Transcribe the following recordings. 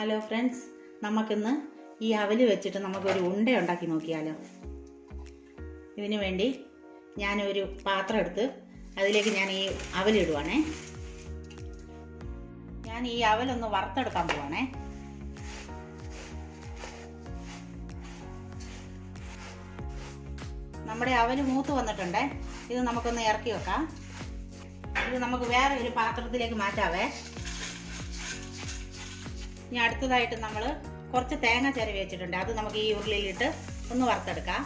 Hello friends, നമുക്കിന്ന് ഈ അവൽ വെച്ചിട്ട് നമുക്കൊരു ഉണ്ട ഉണ്ടാക്കി നോക്കിയാലോ. ഇതിനു വേണ്ടി ഞാനൊരു പാത്രം എടുത്ത് അതിലേക്ക് ഞാൻ ഈ അവലിടുവാണേ. ഞാൻ ഈ അവലൊന്ന് വറുത്തെടുക്കാൻ പോവാണേ. നമ്മുടെ അവൽ മൂത്ത് വന്നിട്ടുണ്ടേ. ഇത് നമുക്കൊന്ന് ഇറക്കി വെക്കാം. ഇത് നമുക്ക് വേറെ ഒരു പാത്രത്തിലേക്ക് മാറ്റാവേ. ഇനി അടുത്തതായിട്ട് നമ്മൾ കുറച്ച് തേങ്ങ ചിരവി വെച്ചിട്ടുണ്ട്. അത് നമുക്ക് ഈ ഉരുളിയിലിട്ട് ഒന്ന് വറുത്തെടുക്കാം.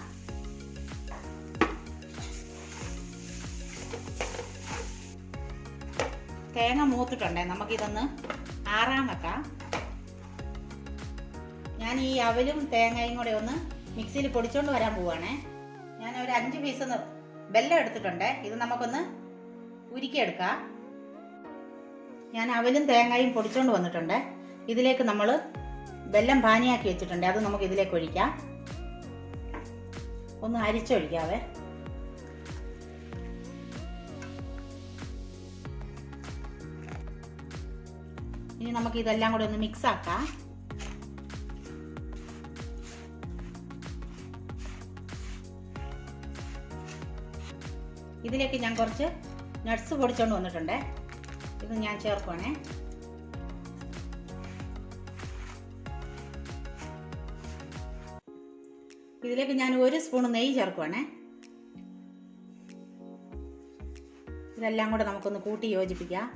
തേങ്ങ മൂത്തിട്ടുണ്ടേ, നമുക്കിതൊന്ന് ആറാൻ വെക്കാം. ഞാൻ ഈ അവലും തേങ്ങയും കൂടെ ഒന്ന് മിക്സിയിൽ പൊടിച്ചോണ്ട് വരാൻ പോവാണേ. ഞാൻ ഒരു 5 പീസ് വെല്ലം എടുത്തിട്ടുണ്ട്. ഇത് നമുക്കൊന്ന് ഉരുക്കിയെടുക്കാം. ഞാൻ അവലും തേങ്ങയും പൊടിച്ചോണ്ട് വന്നിട്ടുണ്ട്. ഇതിലേക്ക് നമ്മൾ വെല്ലം പാനിയാക്കി വെച്ചിട്ടുണ്ട്. അത് നമുക്ക് ഇതിലേക്ക് ഒഴിക്കാം. ഒന്ന് അരിച്ചൊഴിക്കാവേ. ഇനി നമുക്ക് ഇതെല്ലാം കൂടെ ഒന്ന് മിക്സ് ആക്കാം. ഇതിലേക്ക് ഞാൻ കുറച്ച് നട്ട്സ് പൊടിച്ചോണ്ട് വന്നിട്ടുണ്ട്. ഇത് ഞാൻ ചേർക്കുവാണേ. ഇതിലേക്ക് ഞാൻ 1 സ്പൂൺ നെയ്യ് ചേർക്കുവാണേ. ഇതെല്ലാം കൂടെ നമുക്കൊന്ന് കൂട്ടി യോജിപ്പിക്കാം.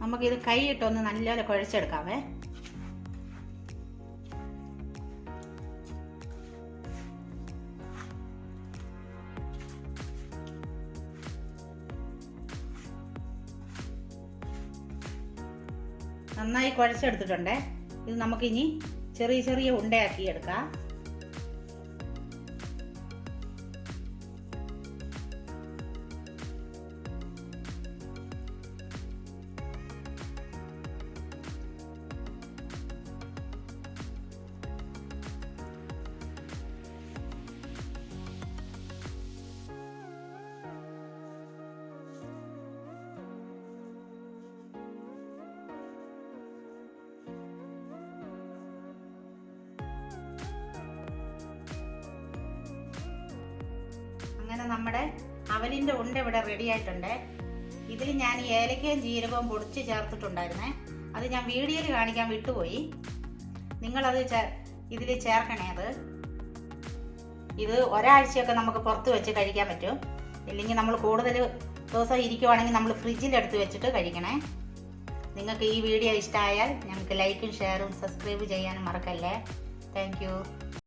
നമുക്കിത് കൈയിട്ടൊന്ന് നല്ലപോലെ കുഴച്ചെടുക്കാവേ. നന്നായി കുഴച്ചെടുത്തിട്ടുണ്ട്. ഇത് നമുക്കിനി ചെറിയ ചെറിയ ഉണ്ടയാക്കി എടുക്കാം. അങ്ങനെ നമ്മുടെ അവലിൻ്റെ ഉണ്ട ഇവിടെ റെഡി ആയിട്ടുണ്ട്. ഇതിൽ ഞാൻ ഏലക്കയും ജീരകവും പൊടിച്ച് ചേർത്തിട്ടുണ്ടായിരുന്നേ. അത് ഞാൻ വീഡിയോയിൽ കാണിക്കാൻ വിട്ടുപോയി. നിങ്ങളത് ഇതിൽ ചേർക്കണേ. ഇത് ഒരാഴ്ചയൊക്കെ നമുക്ക് പുറത്ത് വെച്ച് കഴിക്കാൻ പറ്റും. ഇല്ലെങ്കിൽ നമ്മൾ കൂടുതൽ ദിവസം ഇരിക്കുവാണെങ്കിൽ നമ്മൾ ഫ്രിഡ്ജിലെടുത്ത് വെച്ചിട്ട് കഴിക്കണേ. നിങ്ങൾക്ക് ഈ വീഡിയോ ഇഷ്ടമായാൽ ഞങ്ങൾക്ക് ലൈക്കും ഷെയറും സബ്സ്ക്രൈബ് ചെയ്യാനും മറക്കല്ലേ. Thank you.